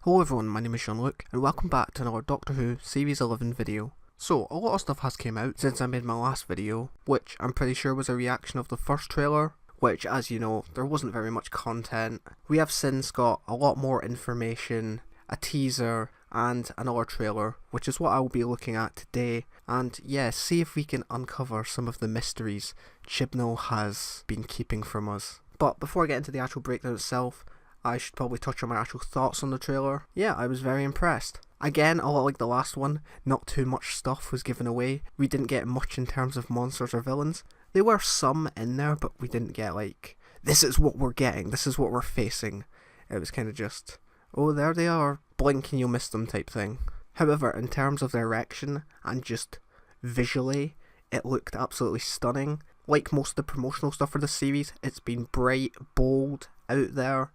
Hello everyone, my name is Jean-Luc, and welcome back to another Doctor Who Series 11 video. So, a lot of stuff has came out since I made my last video, which I'm pretty sure was a reaction of the first trailer, which, as you know, there wasn't very much content. We have since got a lot more information, a teaser, and another trailer, which is what I will be looking at today, and yeah, see if we can uncover some of the mysteries Chibnall has been keeping from us. But before I get into the actual breakdown itself, I should probably touch on my actual thoughts on the trailer. Yeah, I was very impressed. Again, a lot like the last one, not too much stuff was given away. We didn't get much in terms of monsters or villains. There were some in there, but we didn't get like, this is what we're getting, this is what we're facing. It was kind of just, oh there they are, blink and you'll miss them type thing. However, in terms of direction and just visually, it looked absolutely stunning. Like most of the promotional stuff for the series, it's been bright, bold, out there.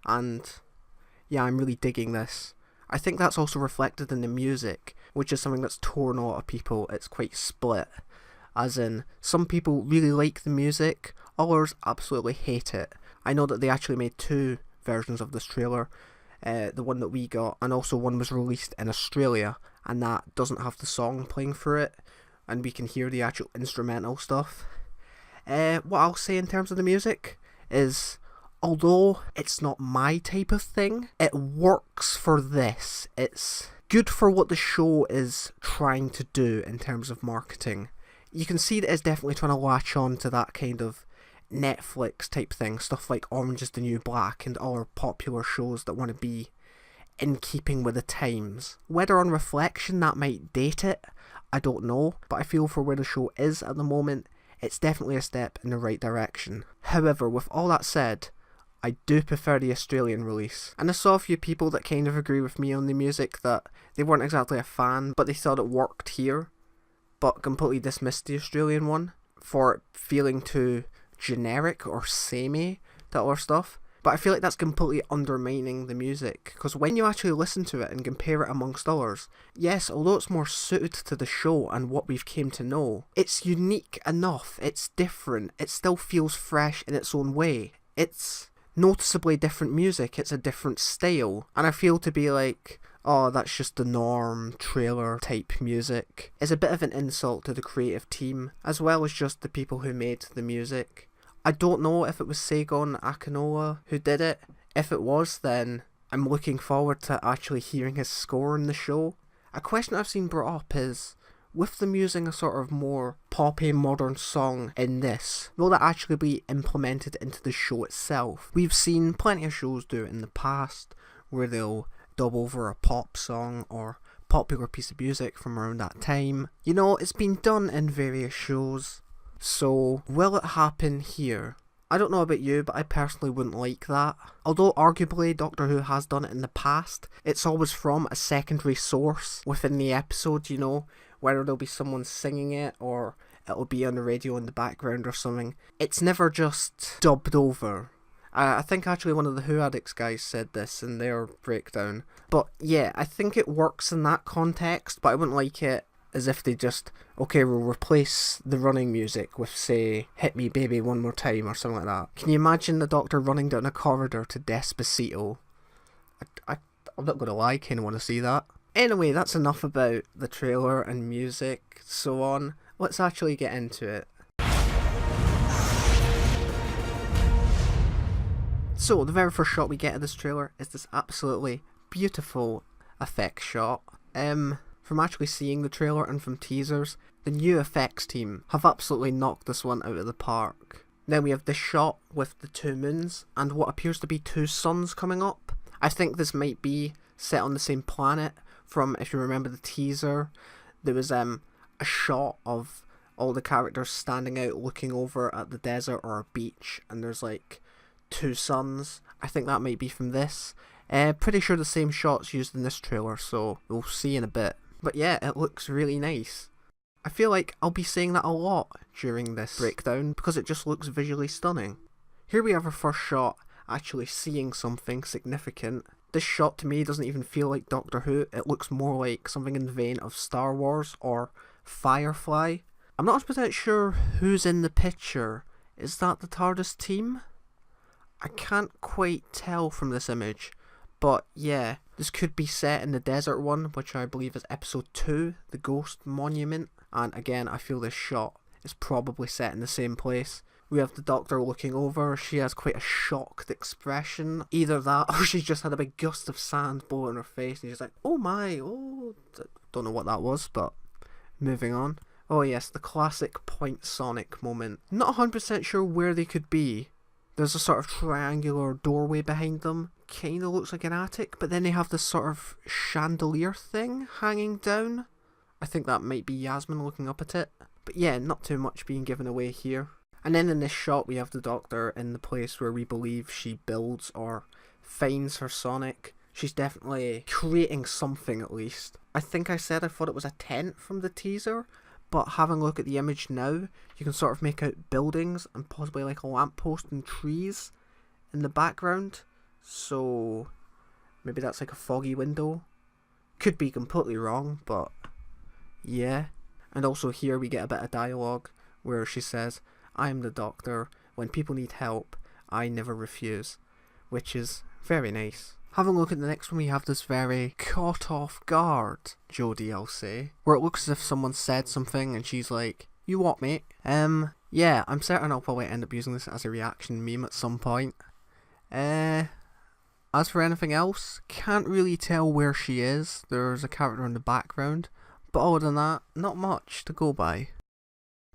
And yeah, I'm really digging this. I think that's also reflected in the music, which is something that's torn a lot of people. It's quite split. As in, some people really like the music, others absolutely hate it. I know that they actually made two versions of this trailer. The one that we got, and also one was released in Australia, and that doesn't have the song playing for it, and we can hear the actual instrumental stuff. What I'll say in terms of the music is, although it's not my type of thing, it works for this. It's good for what the show is trying to do in terms of marketing. You can see that it's definitely trying to latch on to that kind of Netflix type thing, stuff like Orange is the New Black and other popular shows that want to be in keeping with the times. Whether on reflection that might date it, I don't know, but I feel for where the show is at the moment, it's definitely a step in the right direction. However, with all that said, I do prefer the Australian release, and I saw a few people that kind of agree with me on the music, that they weren't exactly a fan, but they thought it worked here, but completely dismissed the Australian one for it feeling too generic or samey to other stuff. But I feel like that's completely undermining the music, because when you actually listen to it and compare it amongst others, yes, although it's more suited to the show and what we've came to know, it's unique enough, it's different, it still feels fresh in its own way. It's noticeably different music, it's a different style, and I feel to be like, oh, that's just the norm trailer type music, is a bit of an insult to the creative team, as well as just the people who made the music. I don't know if it was Sagon Akinola who did it. If it was, then I'm looking forward to actually hearing his score in the show. A question I've seen brought up is, with them using a sort of more poppy modern song in this, will that actually be implemented into the show itself? We've seen plenty of shows do it in the past, where they'll dub over a pop song or popular piece of music from around that time. You know, it's been done in various shows, so will it happen here? I don't know about you, but I personally wouldn't like that. Although arguably Doctor Who has done it in the past, it's always from a secondary source within the episode, you know, whether there'll be someone singing it or it'll be on the radio in the background or something. It's never just dubbed over. I think actually one of the Who Addicts guys said this in their breakdown. But yeah, I think it works in that context, but I wouldn't like it as if they just, okay, we'll replace the running music with, say, Hit Me Baby One More Time or something like that. Can you imagine the Doctor running down a corridor to Despacito? I'm not going to lie, I kind of want to see that. Anyway, that's enough about the trailer and music, so on. Let's actually get into it. So, the very first shot we get of this trailer is this absolutely beautiful effects shot. From actually seeing the trailer and from teasers, the new effects team have absolutely knocked this one out of the park. Then we have this shot with the two moons and what appears to be two suns coming up. I think this might be set on the same planet. From, if you remember the teaser, there was a shot of all the characters standing out looking over at the desert or a beach, and there's like two suns. I think that might be from this. Pretty sure the same shot's used in this trailer, so we'll see in a bit. But yeah, it looks really nice. I feel like I'll be saying that a lot during this breakdown because it just looks visually stunning. Here we have our first shot actually seeing something significant. This shot to me doesn't even feel like Doctor Who, it looks more like something in the vein of Star Wars or Firefly. I'm not 100% sure who's in the picture. Is that the TARDIS team? I can't quite tell from this image, but yeah, This could be set in the desert one, which I believe is episode 2, the Ghost Monument. And again, I feel this shot is probably set in the same place. We have the Doctor looking over. She has quite a shocked expression. Either that or she's just had a big gust of sand blow in her face and she's like, oh my, oh. Don't know what that was, but moving on. Oh yes, the classic Point Sonic moment. Not 100% sure where they could be. There's a sort of triangular doorway behind them. Kinda looks like an attic, but then they have this sort of chandelier thing hanging down. I think that might be Yasmin looking up at it. But yeah, not too much being given away here. And then in this shot we have the Doctor in the place where we believe she builds or finds her Sonic. She's definitely creating something at least. I think I said I thought it was a tent from the teaser, but having a look at the image now, you can sort of make out buildings and possibly like a lamppost and trees in the background. So maybe that's like a foggy window. Could be completely wrong, but yeah. And also here we get a bit of dialogue where she says, I am the Doctor. When people need help, I never refuse. Which is very nice. Having a look at the next one, we have this very caught off guard Jodie, I'll say. Where it looks as if someone said something and she's like, you what, mate? Yeah, I'm certain I'll probably end up using this as a reaction meme at some point. As for anything else, can't really tell where she is. There's a character in the background. But other than that, not much to go by.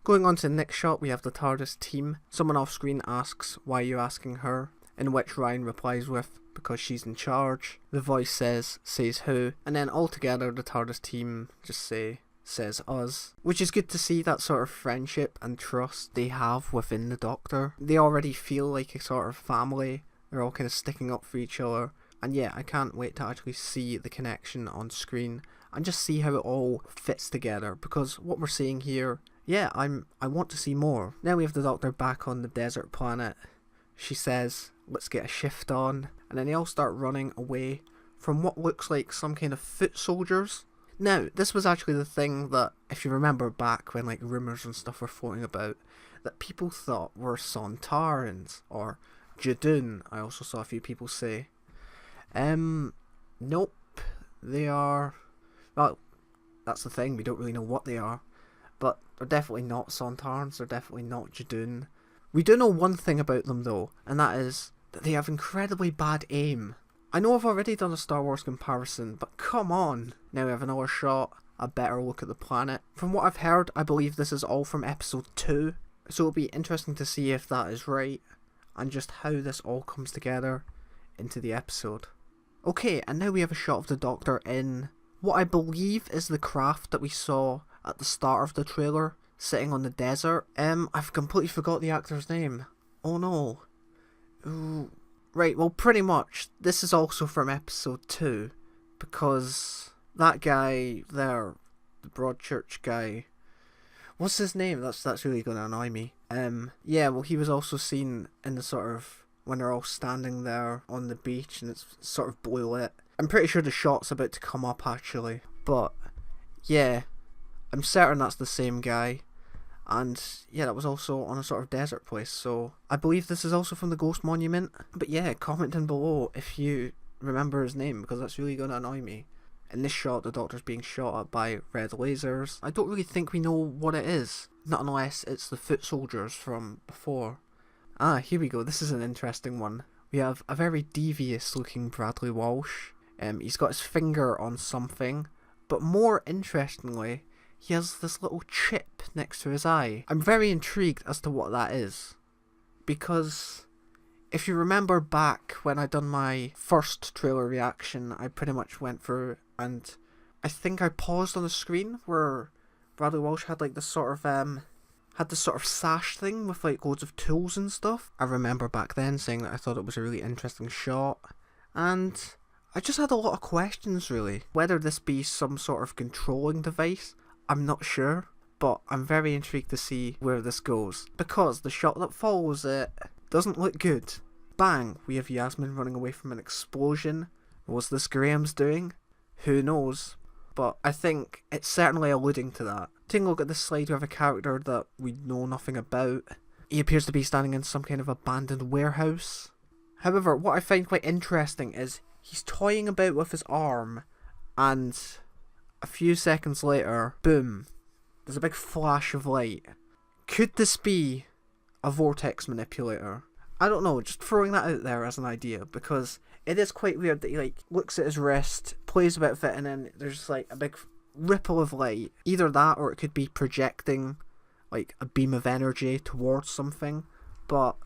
Going on to the next shot, we have the TARDIS team. Someone off screen asks, why are you asking her? In which Ryan replies with, because she's in charge. The voice says who? And then altogether the TARDIS team just says us. Which is good to see that sort of friendship and trust they have within the Doctor. They already feel like a sort of family. They're all kind of sticking up for each other. And yeah, I can't wait to actually see the connection on screen and just see how it all fits together, because what we're seeing here, yeah, I want to see more. Now we have the Doctor back on the desert planet. She says, let's get a shift on, and then they all start running away from what looks like some kind of foot soldiers. Now, this was actually the thing that, if you remember back when like rumours and stuff were floating about, that people thought were Sontarans, or Jadun, I also saw a few people say. Nope, they are, well, that's the thing, we don't really know what they are, but they're definitely not Sontarans, they're definitely not Jadun. We do know one thing about them though, and that is that they have incredibly bad aim. I know I've already done a Star Wars comparison, but come on! Now we have another shot, a better look at the planet. From what I've heard, I believe this is all from episode 2, so it'll be interesting to see if that is right, and just how this all comes together into the episode. Okay, and now we have a shot of the Doctor in what I believe is the craft that we saw at the start of the trailer, sitting on the desert. I've completely forgot the actor's name. Oh no. Ooh. Right, well pretty much, this is also from episode 2, because that guy there, the Broadchurch guy, what's his name? That's really gonna annoy me. Yeah, well he was also seen in the sort of, when they're all standing there on the beach and it's sort of blue lit. I'm pretty sure the shot's about to come up actually, but yeah, I'm certain that's the same guy. And yeah, that was also on a sort of desert place, so I believe this is also from the Ghost Monument. But yeah, comment down below if you remember his name, because that's really going to annoy me. In this shot, the Doctor's being shot at by red lasers. I don't really think we know what it is, not unless it's the foot soldiers from before. Ah, here we go, this is an interesting one. We have a very devious looking Bradley Walsh. He's got his finger on something, but more interestingly, he has this little chip next to his eye. I'm very intrigued as to what that is, because if you remember back when I done my first trailer reaction, I pretty much went through and I think I paused on the screen where Bradley Walsh had like this sort of sash thing with like loads of tools and stuff. I remember back then saying that I thought it was a really interesting shot, and I just had a lot of questions really. Whether this be some sort of controlling device, I'm not sure, but I'm very intrigued to see where this goes, because the shot that follows it doesn't look good. Bang, we have Yasmin running away from an explosion. Was this Graham's doing? Who knows, but I think it's certainly alluding to that. Taking a look at this slide, we have a character that we know nothing about. He appears to be standing in some kind of abandoned warehouse. However, what I find quite interesting is He's toying about with his arm, and a few seconds later, boom, there's a big flash of light. Could this be a vortex manipulator? I don't know, just throwing that out there as an idea, because it is quite weird that he like looks at his wrist, plays a bit of it, and then there's just like a big ripple of light. Either that, or it could be projecting like a beam of energy towards something. But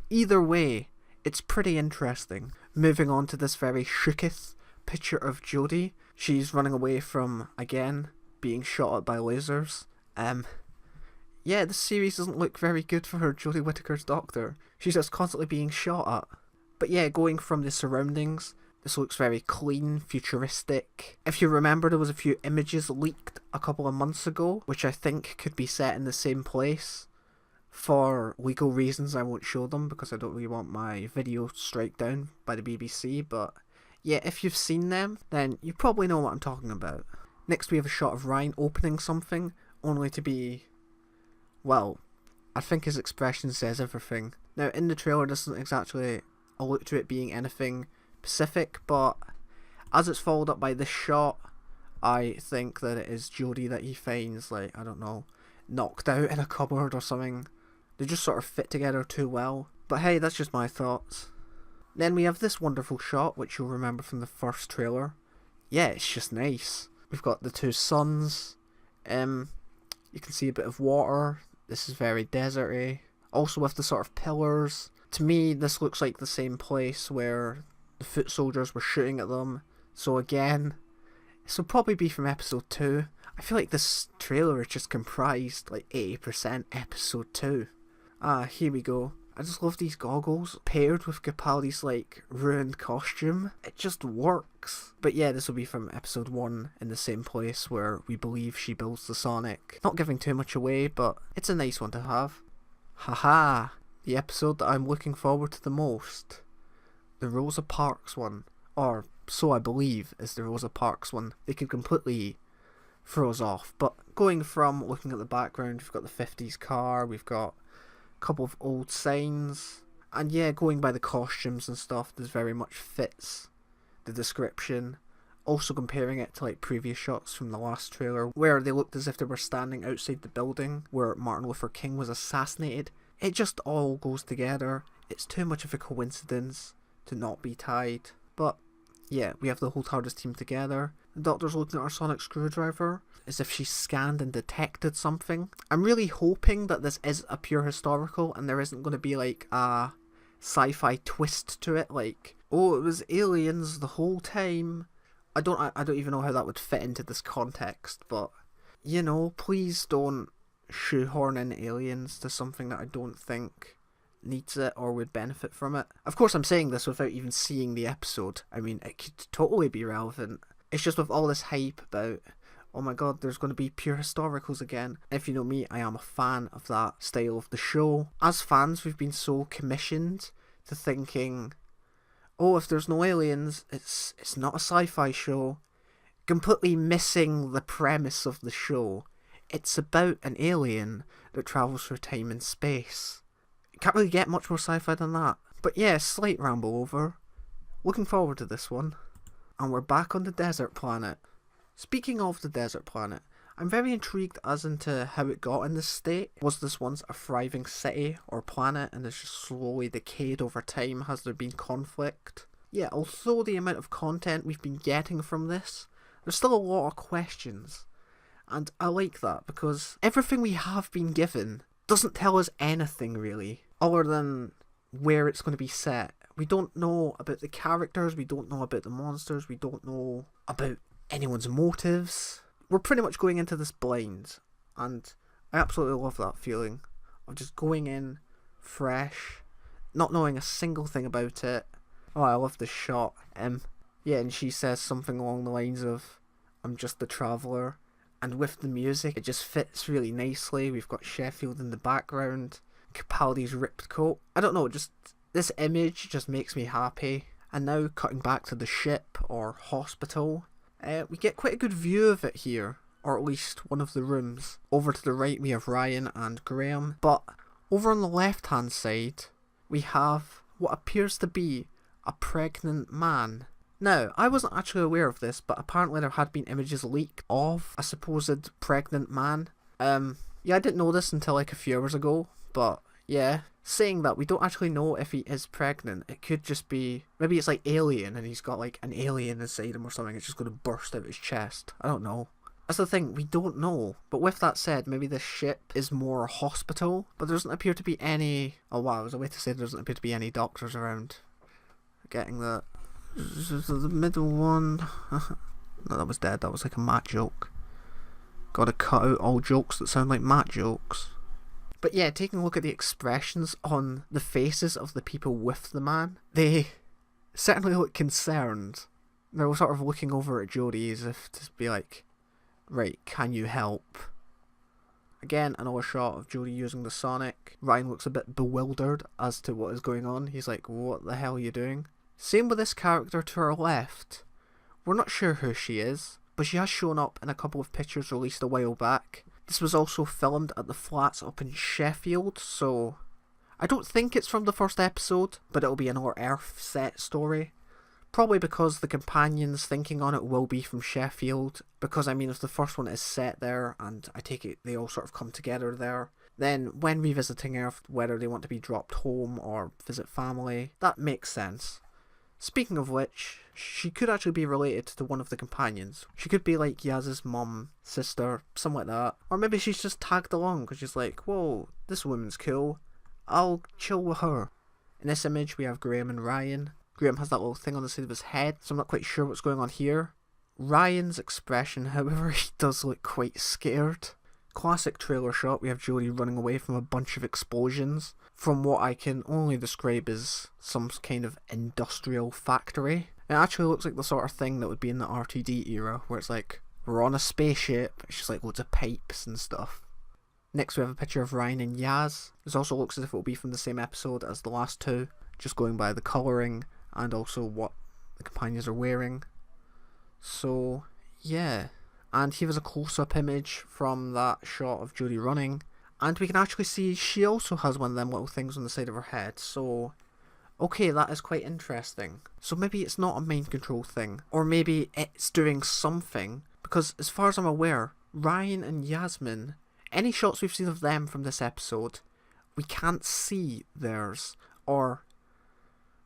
either way, it's pretty interesting. Moving on to this very shooketh picture of Jodie. She's running away from, again, being shot at by lasers. Yeah, this series doesn't look very good for her, Jodie Whittaker's Doctor. She's just constantly being shot at. But yeah, going from the surroundings, this looks very clean, futuristic. If you remember, there was a few images leaked a couple of months ago, which I think could be set in the same place. For legal reasons, I won't show them because I don't really want my video strike down by the BBC, but yeah, if you've seen them, then you probably know what I'm talking about. Next we have a shot of Ryan opening something, only to be, well, I think his expression says everything. Now in the trailer this doesn't exactly allude to it being anything specific, but as it's followed up by this shot, I think that it is Jodie that he finds, like, I don't know, knocked out in a cupboard or something. They just sort of fit together too well. But hey, that's just my thoughts. Then we have this wonderful shot, which you'll remember from the first trailer. Yeah, it's just nice. We've got the two suns. You can see a bit of water. This is very deserty. Also with the sort of pillars. To me, this looks like the same place where the foot soldiers were shooting at them. So again, this will probably be from episode 2. I feel like this trailer is just comprised like 80% episode 2. Ah, here we go. I just love these goggles paired with Capaldi's like ruined costume. It just works. But yeah, this will be from episode 1 in the same place where we believe she builds the Sonic. Not giving too much away, but it's a nice one to have. Haha, the episode that I'm looking forward to the most. The Rosa Parks one. Or so I believe is the Rosa Parks one. They could completely throw us off. But going from looking at the background, we've got the 50s car, we've got couple of old signs, and yeah, going by the costumes and stuff, this very much fits the description. Also comparing it to like previous shots from the last trailer where they looked as if they were standing outside the building where Martin Luther King was assassinated. It just all goes together. It's too much of a coincidence to not be tied. But yeah, we have the whole TARDIS team together. The Doctor's looking at our sonic screwdriver as if she scanned and detected something. I'm really hoping that this is a pure historical and there isn't going to be like a sci-fi twist to it, like, oh, it was aliens the whole time. I don't even know how that would fit into this context, but you know, please don't shoehorn in aliens to something that I don't think needs it or would benefit from it. Of course, I'm saying this without even seeing the episode. I mean, it could totally be relevant. It's just with all this hype about, oh my god, there's going to be pure historicals again. If you know me, I am a fan of that style of the show. As fans, we've been so commissioned to thinking, oh, if there's no aliens, it's not a sci-fi show. Completely missing the premise of the show. It's about an alien that travels through time and space. Can't really get much more sci-fi than that. But yeah, slight ramble over. Looking forward to this one. And we're back on the desert planet. Speaking of the desert planet, I'm very intrigued as into how it got in this state. Was this once a thriving city or planet and it's just slowly decayed over time? Has there been conflict? Yeah, although the amount of content we've been getting from this, there's still a lot of questions. And I like that because everything we have been given doesn't tell us anything really, other than where it's going to be set. We don't know about the characters, we don't know about the monsters, we don't know about anyone's motives. We're pretty much going into this blind, and I absolutely love that feeling of just going in fresh, not knowing a single thing about it. Oh, I love this shot. Yeah, and she says something along the lines of, I'm just a traveller. And with the music, it just fits really nicely. We've got Sheffield in the background, Capaldi's ripped coat. I don't know, just this image just makes me happy. And now cutting back to the ship or hospital, we get quite a good view of it here, or at least one of the rooms. Over to the right we have Ryan and Graham, but over on the left hand side we have what appears to be a pregnant man. Now, I wasn't actually aware of this, but apparently there had been images leaked of a supposed pregnant man. Yeah, I didn't know this until like a few hours ago, but yeah. Saying that, we don't actually know if he is pregnant. It could just be, maybe it's like Alien and he's got like an alien inside him or something. It's just going to burst out his chest. I don't know. That's the thing, we don't know. But with that said, maybe this ship is more a hospital, but there doesn't appear to be any... Oh wow, I was a way to say there doesn't appear to be any doctors around. Getting that. The middle one... No, that was dead. That was like a Matt joke. Gotta cut out all jokes that sound like Matt jokes. But yeah, taking a look at the expressions on the faces of the people with the man, they certainly look concerned. They're sort of looking over at Jodie as if to be like, right, can you help? Again, another shot of Jodie using the sonic. Ryan looks a bit bewildered as to what is going on. He's like, what the hell are you doing? Same with this character to our left. We're not sure who she is, but she has shown up in a couple of pictures released a while back. This was also filmed at the flats up in Sheffield, so I don't think it's from the first episode, but it'll be another Earth set story. Probably because the companions thinking on it will be from Sheffield, because I mean if the first one is set there, and I take it they all sort of come together there, then when revisiting Earth, whether they want to be dropped home or visit family, that makes sense. Speaking of which, she could actually be related to one of the companions. She could be like Yaz's mum, sister, something like that. Or maybe she's just tagged along because she's like, whoa, this woman's cool. I'll chill with her. In this image we have Graham and Ryan. Graham has that little thing on the side of his head, so I'm not quite sure what's going on here. Ryan's expression, however, he does look quite scared. Classic trailer shot, we have Jodie running away from a bunch of explosions from what I can only describe as some kind of industrial factory. It actually looks like the sort of thing that would be in the RTD era, where it's like, we're on a spaceship, it's just like loads of pipes and stuff. Next we have a picture of Ryan and Yaz. This also looks as if it will be from the same episode as the last two, just going by the colouring and also what the companions are wearing. So, yeah. And here is a close-up image from that shot of Jodie running. And we can actually see she also has one of them little things on the side of her head. So, okay, that is quite interesting. So maybe it's not a mind control thing. Or maybe it's doing something. Because as far as I'm aware, Ryan and Yasmin, any shots we've seen of them from this episode, we can't see theirs. Or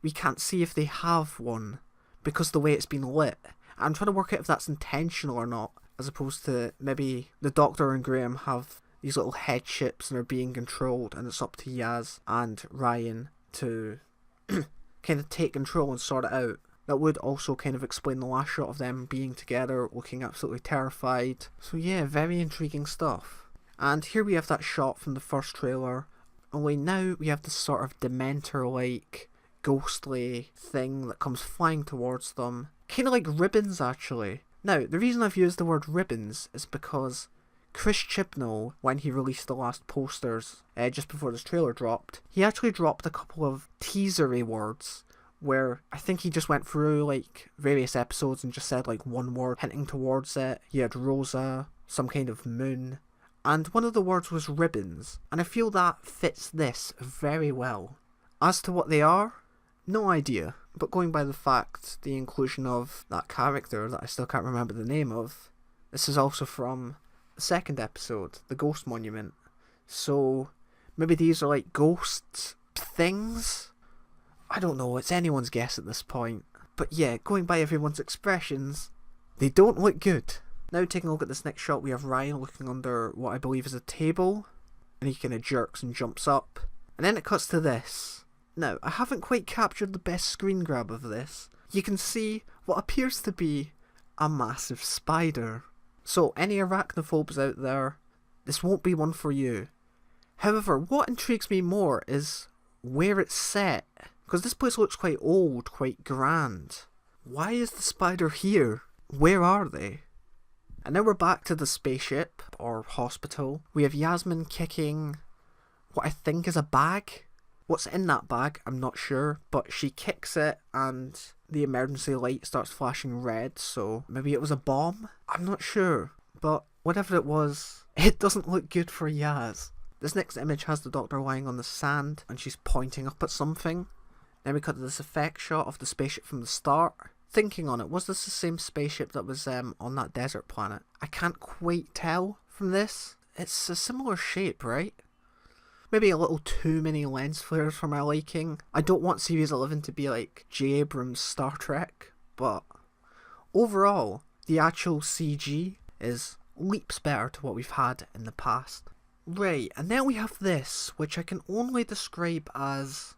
we can't see if they have one. Because the way it's been lit. I'm trying to work out if that's intentional or not. As opposed to maybe the Doctor and Graham have these little head ships and are being controlled, and it's up to Yaz and Ryan to kind of take control and sort it out. That would also kind of explain the last shot of them being together, looking absolutely terrified. So yeah, very intriguing stuff. And here we have that shot from the first trailer, only now we have this sort of Dementor-like, ghostly thing that comes flying towards them. Kind of like ribbons, actually. Now, the reason I've used the word ribbons is because Chris Chibnall, when he released the last posters, just before this trailer dropped, he actually dropped a couple of teasery words where I think he just went through like various episodes and just said like one word hinting towards it. He had Rosa, some kind of moon, and one of the words was ribbons, and I feel that fits this very well. As to what they are, no idea. But going by the fact, the inclusion of that character that I still can't remember the name of, this is also from the second episode, the Ghost Monument. So, maybe these are like ghost things? I don't know, it's anyone's guess at this point. But yeah, going by everyone's expressions, they don't look good. Now taking a look at this next shot, we have Ryan looking under what I believe is a table, and he kind of jerks and jumps up. And then it cuts to this. Now, I haven't quite captured the best screen grab of this. You can see what appears to be a massive spider. So, any arachnophobes out there, this won't be one for you. However, what intrigues me more is where it's set. Because this place looks quite old, quite grand. Why is the spider here? Where are they? And now we're back to the spaceship, or hospital. We have Yasmin kicking what I think is a bag. What's in that bag, I'm not sure, but she kicks it and the emergency light starts flashing red, so maybe it was a bomb? I'm not sure, but whatever it was, it doesn't look good for Yaz. This next image has the Doctor lying on the sand and she's pointing up at something. Then we cut to this effect shot of the spaceship from the start. thinking on it, was this the same spaceship that was on that desert planet? I can't quite tell from this. It's a similar shape, right? Maybe a little too many lens flares for my liking. I don't want Series 11 to be like J. Abrams' Star Trek, but overall, the actual CG is leaps better to what we've had in the past. Right, and then we have this, which I can only describe as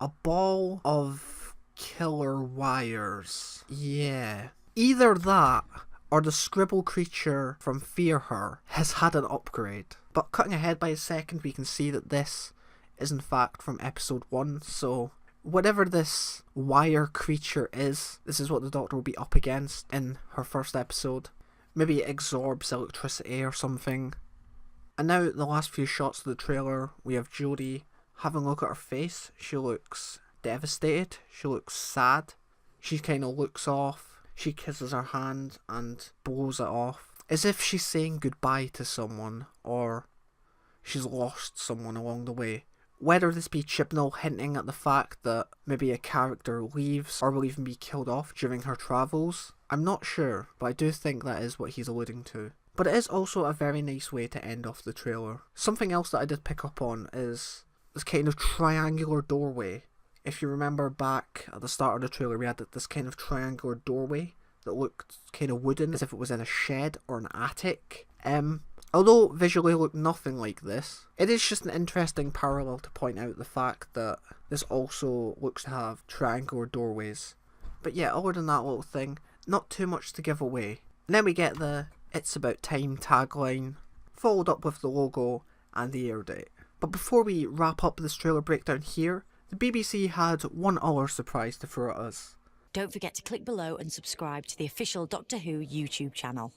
a ball of killer wires. Yeah. Either that, or the scribble creature from Fear Her has had an upgrade. But cutting ahead by a second, we can see that this is in fact from episode 1, so whatever this wire creature is, this is what the Doctor will be up against in her first episode. Maybe it absorbs electricity or something. And now, the last few shots of the trailer, we have Jodie having a look at her face. She looks devastated, she looks sad, she kind of looks off, she kisses her hand and blows it off, as if she's saying goodbye to someone, or she's lost someone along the way. Whether this be Chibnall hinting at the fact that maybe a character leaves or will even be killed off during her travels, I'm not sure, but I do think that is what he's alluding to. But it is also a very nice way to end off the trailer. Something else that I did pick up on is this kind of triangular doorway. If you remember back at the start of the trailer, we had this kind of triangular doorway that looked kind of wooden, as if it was in a shed or an attic. Although visually looked nothing like this, it is just an interesting parallel to point out the fact that this also looks to have triangular doorways. But yeah, other than that little thing, not too much to give away. And then we get the "It's About Time" tagline, followed up with the logo and the air date. But before we wrap up this trailer breakdown here, the BBC had one other surprise to throw at us. Don't forget to click below and subscribe to the official Doctor Who YouTube channel.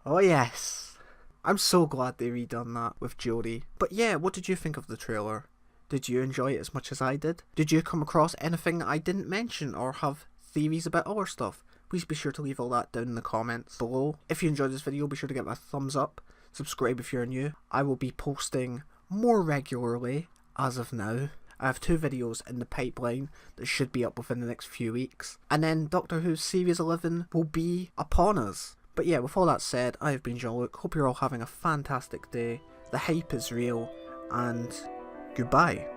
Oh yes! I'm so glad they redone that with Jodie. But yeah, what did you think of the trailer? Did you enjoy it as much as I did? Did you come across anything I didn't mention or have theories about other stuff? Please be sure to leave all that down in the comments below. If you enjoyed this video, be sure to give it a thumbs up. Subscribe if you're new. I will be posting more regularly as of now. I have 2 videos in the pipeline that should be up within the next few weeks. And then Doctor Who Series 11 will be upon us. But yeah, with all that said, I have been Jean-Luc. Hope you're all having a fantastic day. The hype is real, and goodbye.